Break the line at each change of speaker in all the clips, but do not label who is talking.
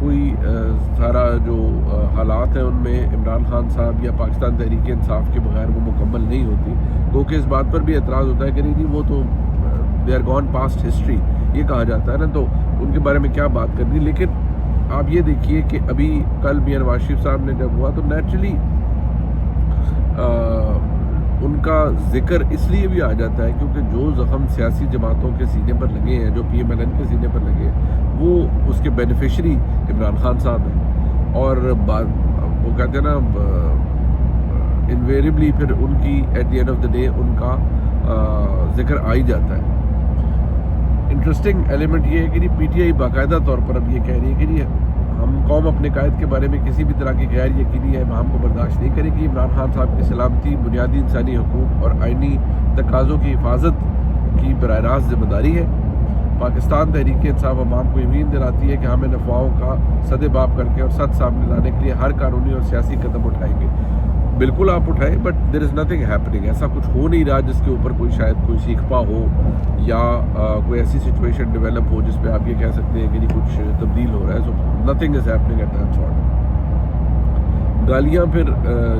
کوئی سارا جو حالات ہیں ان میں عمران خان صاحب یا پاکستان تحریک انصاف کے بغیر وہ مکمل نہیں ہوتی، کیونکہ اس بات پر بھی اعتراض ہوتا ہے کہ نہیں وہ تو they are gone past history, یہ کہا جاتا ہے نا، تو ان کے بارے میں کیا بات کرنی. لیکن آپ یہ دیکھیے کہ ابھی کل میاں نواز شریف صاحب نے جب ہوا تو نیچرلی ان کا ذکر اس لیے بھی آ جاتا ہے کیونکہ جو زخم سیاسی جماعتوں کے سینے پر لگے ہیں، جو پی ایم ایل این کے سینے پر لگے ہیں، وہ اس کے بینیفیشری عمران خان صاحب ہیں. اور وہ کہتے ہیں نا انویریبلی پھر ان کی at the end of the day ان کا ذکر آ ہی جاتا ہے. انٹرسٹنگ ایلیمنٹ یہ ہے کہ پی ٹی آئی باقاعدہ طور پر اب یہ کہہ رہی ہے کہ ہم قوم اپنے قائد کے بارے میں کسی بھی طرح کی غیر یقینی ابہام کو برداشت نہیں کرے گی. عمران خان صاحب کی سلامتی بنیادی انسانی حقوق اور آئینی تقاضوں کی حفاظت کی براہ راست ذمہ داری ہے. پاکستان تحریک انصاف عوام کو یقین دلاتی ہے کہ ہم ان افواہوں کا سد باب کر کے اور سچ سامنے لانے کے لیے ہر قانونی اور سیاسی قدم اٹھائیں گے. بالکل آپ اٹھائیں، but there is nothing happening. ایسا کچھ ہو نہیں رہا جس کے اوپر کوئی شاید کوئی سیکھپا ہو یا کوئی ایسی سچویشن ڈیولپ ہو جس پہ آپ یہ کہہ سکتے ہیں کہ کچھ تبدیل ہو رہا ہے. So nothing is happening at that sort. گالیاں پھر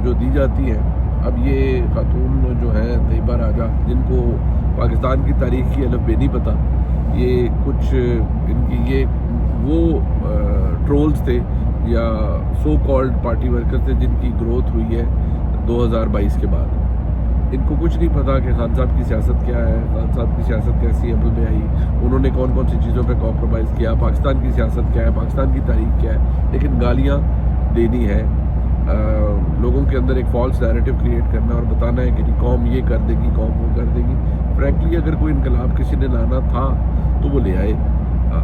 جو دی جاتی ہیں، اب یہ خاتون جو ہیں طیبہ راجہ، جن کو پاکستان کی تاریخ کی الف بے نہیں پتہ، یہ کچھ ان کی یہ وہ ٹرولز تھے یا سو کالڈ پارٹی ورکر تھے جن کی گروتھ ہوئی ہے 2022 کے بعد. ان کو کچھ نہیں پتا کہ خان صاحب کی سیاست کیا ہے، خان صاحب کی سیاست کیسی عمل میں آئی، انہوں نے کون کون سی چیزوں پہ کمپرومائز کیا، پاکستان کی سیاست کیا ہے، پاکستان کی تاریخ کیا ہے. لیکن گالیاں دینی ہے، لوگوں کے اندر ایک فالس نیریٹو کریٹ کرنا اور بتانا ہے کہ قوم یہ کر دے گی، قوم وہ کر دے گی. فرینکلی اگر کوئی انقلاب کسی نے لانا تھا تو وہ لے آئے.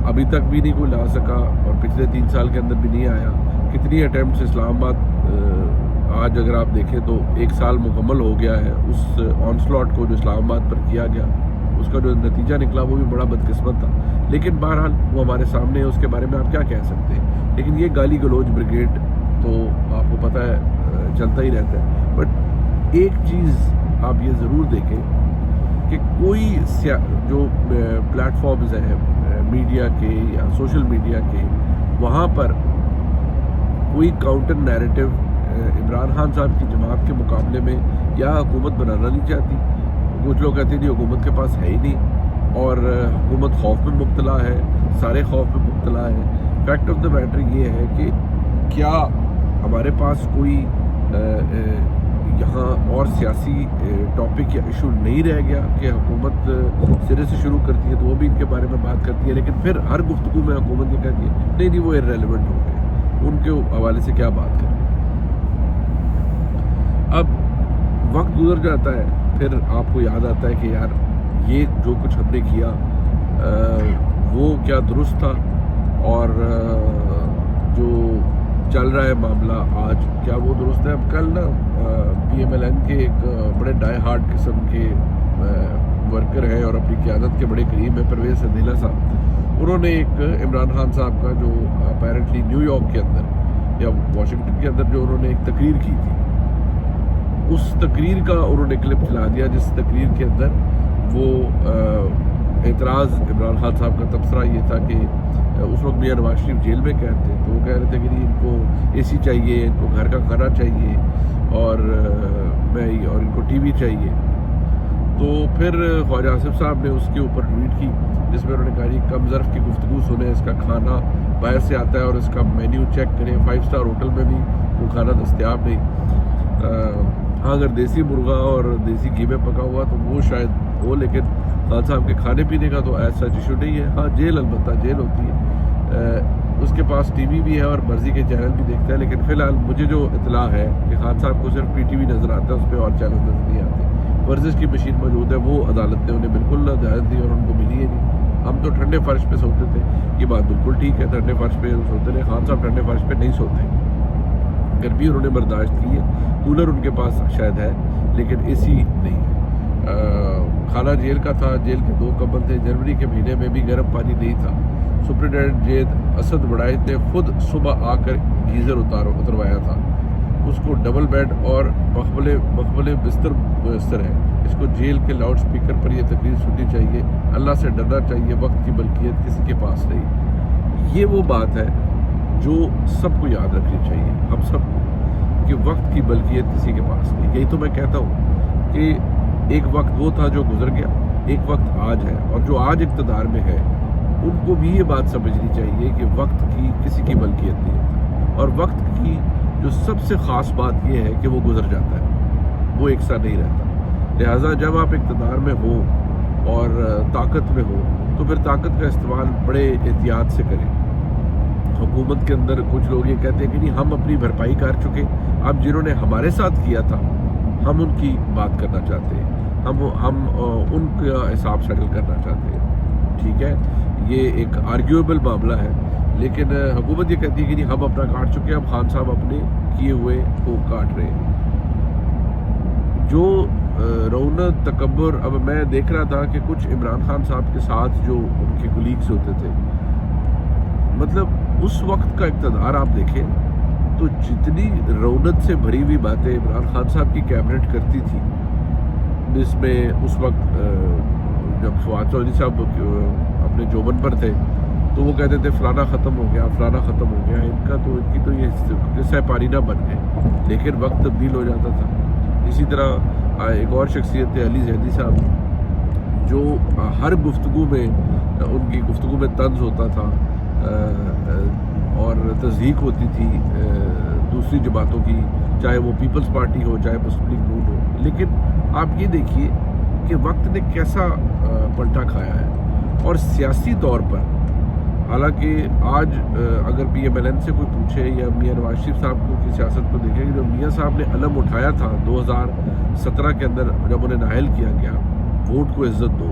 ابھی تک بھی نہیں کوئی لا سکا اور پچھلے 3 سال کے اندر بھی نہیں آیا. کتنی اٹیمپٹس اسلام آباد، آج اگر آپ دیکھیں تو 1 سال مکمل ہو گیا ہے اس آن سلاٹ کو جو اسلام آباد پر کیا گیا. اس کا جو نتیجہ نکلا وہ بھی بڑا بدقسمت تھا. لیکن بہرحال وہ ہمارے سامنے ہے، اس کے بارے میں آپ کیا کہہ سکتے ہیں. لیکن یہ گالی گلوچ بریگیڈ تو آپ کو پتہ ہے چلتا ہی رہتا ہے. بٹ ایک چیز آپ یہ ضرور دیکھیں کہ کوئی جو پلیٹ فارمز ہیں میڈیا کے یا سوشل میڈیا کے، وہاں پر کوئی کاؤنٹر نیریٹو عمران خان صاحب کی جماعت کے مقابلے میں یا حکومت بنانا نہیں چاہتی. کچھ لوگ کہتے ہیں جی حکومت کے پاس ہے ہی نہیں اور حکومت خوف میں مبتلا ہے، سارے خوف میں مبتلا ہے. فیکٹ آف دا میٹر یہ ہے کہ کیا ہمارے پاس کوئی یہاں اور سیاسی ٹاپک یا ایشو نہیں رہ گیا کہ حکومت سرے سے شروع کرتی ہے تو وہ بھی ان کے بارے میں بات کرتی ہے، لیکن پھر ہر گفتگو میں حکومت یہ کہتی ہے نہیں وہ ارریلیونٹ ہو گئے، ان کے حوالے سے کیا بات کریں. اب وقت گزر جاتا ہے، پھر آپ کو یاد آتا ہے کہ یار یہ جو کچھ ہم نے کیا وہ کیا درست تھا، اور جو چل رہا ہے معاملہ آج کیا وہ درست ہے. اب کل نا پی ایم ایل این کے ایک بڑے ڈائی ہارڈ قسم کے ورکر ہیں اور اپنی قیادت کے بڑے قریب ہیں، پرویز سندھیلا صاحب، انہوں نے ایک عمران خان صاحب کا جو اپیرنٹلی نیو یارک کے اندر یا واشنگٹن کے اندر جو انہوں نے ایک تقریر کی تھی، اس تقریر کا انہوں نے کلپ چلا دیا جس تقریر کے اندر وہ اعتراض عمران خان صاحب کا تبصرہ یہ تھا کہ اس وقت میاں نواز شریف جیل میں قید تھے، تو وہ کہہ رہے تھے کہ ان کو اے سی چاہیے، ان کو گھر کا کھانا چاہیے اور ان کو ٹی وی چاہیے. تو پھر خواجہ آصف صاحب نے اس کے اوپر ٹویٹ کی جس میں انہوں نے کہا جی کم ظرف کی گفتگو سنیں، اس کا کھانا باہر سے آتا ہے اور اس کا مینیو چیک کریں، 5 اسٹار ہوٹل میں بھی وہ کھانا دستیاب نہیں. ہاں اگر دیسی مرغا اور دیسی گھی میں پکا ہوا تو وہ شاید ہو، لیکن خان صاحب کے کھانے پینے کا تو ایسا ایشو نہیں ہے. ہاں جیل البتہ جیل ہوتی ہے، اس کے پاس ٹی وی بھی ہے اور مرضی کے چینل بھی دیکھتا ہے. لیکن فی الحال مجھے جو اطلاع ہے کہ خان صاحب کو صرف پی ٹی وی نظر آتا ہے، اس پہ اور چینل نظر نہیں آتے. ورزش کی مشین موجود ہے، وہ عدالت نے انہیں بالکل اجازت دی اور ان کو ملی ہے نہیں. ہم تو ٹھنڈے فرش پہ سوتے تھے، یہ بات بالکل ٹھیک ہے، ٹھنڈے فرش پہ سوتے تھے. خان صاحب ٹھنڈے فرش پہ نہیں سوتے، گرمی انہوں نے برداشت کی ہے، کولر ان کے پاس شاید ہے لیکن اے سی نہیں ہے. کھانا جیل کا تھا، جیل کے 2 کمبل تھے، جنوری کے مہینے میں بھی گرم پانی نہیں تھا. سپرنٹینڈنٹ جید اسد وڑائد نے خود صبح آ کر گیزر اتروایا تھا. اس کو ڈبل بیڈ اور مخبل بستر میسر ہے. اس کو جیل کے لاؤڈ سپیکر پر یہ تقریر سننی چاہیے. اللہ سے ڈرنا چاہیے، وقت کی ملکیت کسی کے پاس نہیں. یہ وہ بات ہے جو سب کو یاد رکھنی چاہیے، ہم سب کو، کہ وقت کی ملکیت کسی کے پاس نہیں. یہی تو میں کہتا ہوں کہ ایک وقت وہ تھا جو گزر گیا، ایک وقت آج ہے، اور جو آج اقتدار میں ہے ان کو بھی یہ بات سمجھنی چاہیے کہ وقت کی کسی کی ملکیت نہیں ہوتی، اور وقت کی جو سب سے خاص بات یہ ہے کہ وہ گزر جاتا ہے، وہ ایک سا نہیں رہتا. لہٰذا جب آپ اقتدار میں ہو اور طاقت میں ہو تو پھر طاقت کا استعمال بڑے احتیاط سے کریں. حکومت کے اندر کچھ لوگ یہ کہتے ہیں کہ نہیں ہم اپنی بھرپائی کر چکے، اب جنہوں نے ہمارے ساتھ کیا تھا ہم ان کی بات کرنا چاہتے ہیں، ہم ان کا حساب سیٹل کرنا چاہتے ہیں. ٹھیک ہے، یہ ایک آرگیویبل معاملہ ہے، لیکن حکومت یہ کہتی ہے کہ نہیں ہم اپنا کاٹ چکے ہیں، اب خان صاحب اپنے کیے ہوئے کو کاٹ رہے ہیں. جو رونق تکبر، اب میں دیکھ رہا تھا کہ کچھ عمران خان صاحب کے ساتھ جو ان کے کولیگز ہوتے تھے، مطلب اس وقت کا اقتدار آپ دیکھیں تو جتنی رونق سے بھری ہوئی باتیں عمران خان صاحب کی کیبنٹ کرتی تھی، جس میں اس وقت جب فواد چودھری صاحب اپنے جوبن پر تھے تو وہ کہتے تھے فلانا ختم ہو گیا، فلانا ختم ہو گیا، ان کی تو یہ سہ پارینہ بن گئے، لیکن وقت تبدیل ہو جاتا تھا. اسی طرح ایک اور شخصیت تھے علی زیدی صاحب، جو ہر گفتگو میں ان کی گفتگو میں طنز ہوتا تھا اور تصدیق ہوتی تھی دوسری جماعتوں کی، چاہے وہ پیپلز پارٹی ہو چاہے مسلم لیگ نون ہو. لیکن آپ یہ دیکھیے کہ وقت نے کیسا پلٹا کھایا ہے. اور سیاسی طور پر حالانکہ آج اگر پی ایم ایل این سے کوئی پوچھے یا میاں نواز شریف صاحب کی سیاست کو دیکھیں کہ جو میاں صاحب نے علم اٹھایا تھا 2017 کے اندر جب انہیں نااہل کیا گیا، ووٹ کو عزت دو،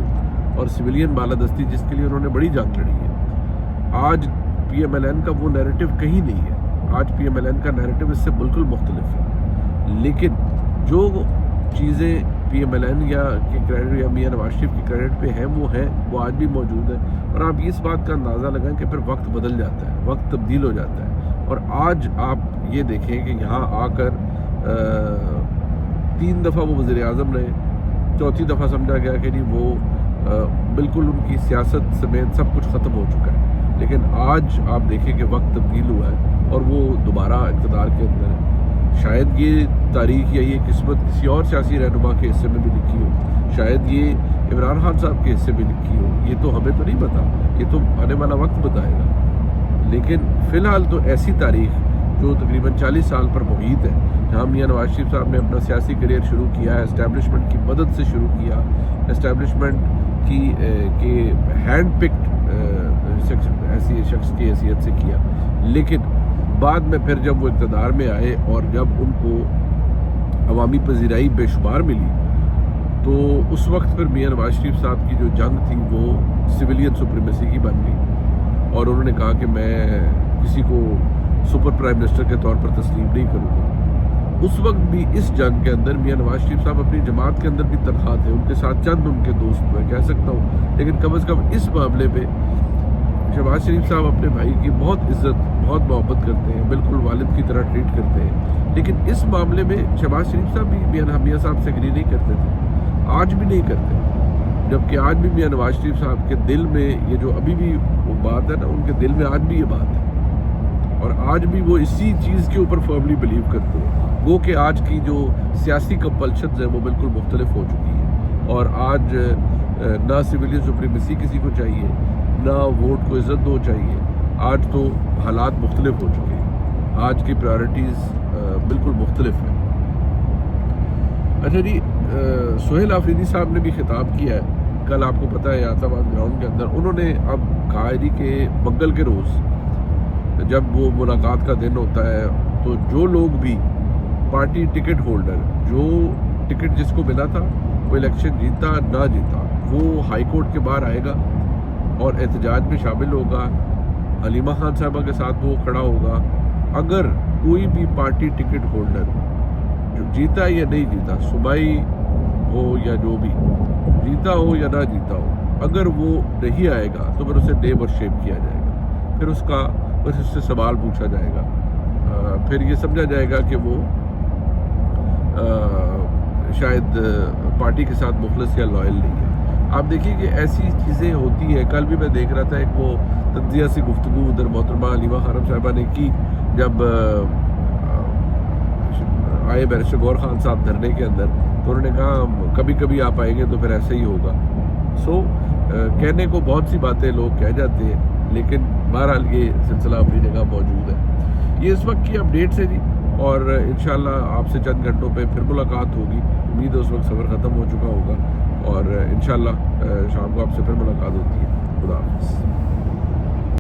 اور سویلین بالادستی جس کے لیے انہوں نے بڑی جنگ لڑی ہے، آج پی ایم ایل این کا وہ نیریٹو کہیں نہیں ہے. آج پی ایم ایل این کا نیریٹو اس سے بالکل مختلف ہے. لیکن جو چیزیں پی ایم ایل این یا کے کریڈٹ یا میاں نواز شریف کے کریڈٹ پہ ہیں وہ آج بھی موجود ہے. اور آپ اس بات کا اندازہ لگائیں کہ پھر وقت بدل جاتا ہے، وقت تبدیل ہو جاتا ہے. اور آج آپ یہ دیکھیں کہ یہاں آ کر 3 دفعہ وہ وزیر اعظم رہے، 4تھی دفعہ سمجھا گیا کہ نہیں وہ بالکل ان کی سیاست سمیت سب کچھ ختم ہو چکا ہے. لیکن آج آپ دیکھیں کہ وقت تبدیل ہوا ہے اور وہ دوبارہ اقتدار کے اندر ہے. شاید یہ تاریخ یا یہ قسمت کسی اور سیاسی رہنما کے حصے میں بھی لکھی ہو، شاید یہ عمران خان صاحب کے حصے میں لکھی ہو، یہ تو ہمیں تو نہیں پتا، یہ تو آنے والا وقت بتائے گا. لیکن فی الحال تو ایسی تاریخ جو تقریباً 40 سال پر محیط ہے، جہاں میاں نواز شریف صاحب نے اپنا سیاسی کریئر شروع کیا ہے، اسٹیبلشمنٹ کی مدد سے شروع کیا، اسٹیبلشمنٹ کی ہینڈ پکڈ ایسی شخص کی حیثیت سے کیا. لیکن بعد میں پھر جب وہ اقتدار میں آئے اور جب ان کو عوامی پذیرائی بے شمار ملی تو اس وقت پھر میاں نواز شریف صاحب کی جو جنگ تھی وہ سویلین سپریمیسی کی بن گئی، اور انہوں نے کہا کہ میں کسی کو سپر پرائم منسٹر کے طور پر تسلیم نہیں کروں گا. اس وقت بھی اس جنگ کے اندر میاں نواز شریف صاحب اپنی جماعت کے اندر بھی تنخواہ تھے، ان کے ساتھ چند ان کے دوست میں کہہ سکتا ہوں، لیکن کم از کم اس معاملے پہ شہباز شریف صاحب اپنے بھائی کی بہت عزت بہت محبت کرتے ہیں، بالکل والد کی طرح ٹریٹ کرتے ہیں. لیکن اس معاملے میں شہباز شریف صاحب بھی میاں صاحب سے اگری نہیں کرتے تھے، آج بھی نہیں کرتے. جبکہ آج بھی میاں نواز شریف صاحب کے دل میں یہ جو ابھی بھی وہ بات ہے نا، ان کے دل میں آج بھی یہ بات ہے، اور آج بھی وہ اسی چیز کے اوپر فرملی بلیو کرتے ہیں. وہ کہ آج کی جو سیاسی کمپلشنز ہیں وہ بالکل مختلف ہو چکی ہیں، اور آج نہ سویلین سپریمیسی کسی کو چاہیے، نہ ووٹ کو عزت دو چاہیے. آج تو حالات مختلف ہو چکے ہیں، آج کی پرائرٹیز بالکل مختلف ہیں. اچھا جی، سہیل آفریدی صاحب نے بھی خطاب کیا ہے کل، آپ کو پتہ ہے آتا آباد گراؤنڈ کے اندر. انہوں نے اب کہا ہے کہ منگل کے روز جب وہ ملاقات کا دن ہوتا ہے تو جو لوگ بھی پارٹی ٹکٹ ہولڈر، جو ٹکٹ جس کو ملا تھا وہ الیکشن جیتا نہ جیتا، وہ ہائی کورٹ کے باہر آئے گا اور احتجاج میں شامل ہوگا. حلیمہ خان صاحبہ کے ساتھ وہ کھڑا ہوگا. اگر کوئی بھی پارٹی ٹکٹ ہولڈر جو جیتا یا نہیں جیتا، صوبائی ہو یا جو بھی، جیتا ہو یا نہ جیتا ہو، اگر وہ نہیں آئے گا تو پھر اسے نیم اور شیم کیا جائے گا، پھر اس سے سوال پوچھا جائے گا، پھر یہ سمجھا جائے گا کہ وہ شاید پارٹی کے ساتھ مخلص یا لائل نہیں ہے. آپ دیکھیے کہ ایسی چیزیں ہوتی ہیں. کل بھی میں دیکھ رہا تھا ایک وہ تجزیہ سی گفتگو ادھر محترمہ علیمہ خانم صاحبہ نے کی جب آئے بیرسٹر غور خان صاحب دھرنے کے اندر, تو انہوں نے کہا کبھی کبھی آپ آئیں گے تو پھر ایسا ہی ہوگا. سو کہنے کو بہت سی باتیں لوگ کہہ جاتے ہیں, لیکن بہرحال یہ سلسلہ اپنی جگہ موجود ہے. یہ اس وقت کی اپڈیٹس ہے جی, اور انشاءاللہ آپ سے چند گھنٹوں پہ پھر ملاقات ہوگی. امید ہے اس وقت سفر ختم ہو چکا ہوگا, اور انشاءاللہ شام کو آپ سے پھر ملاقات ہوتی ہے. خدا حافظ.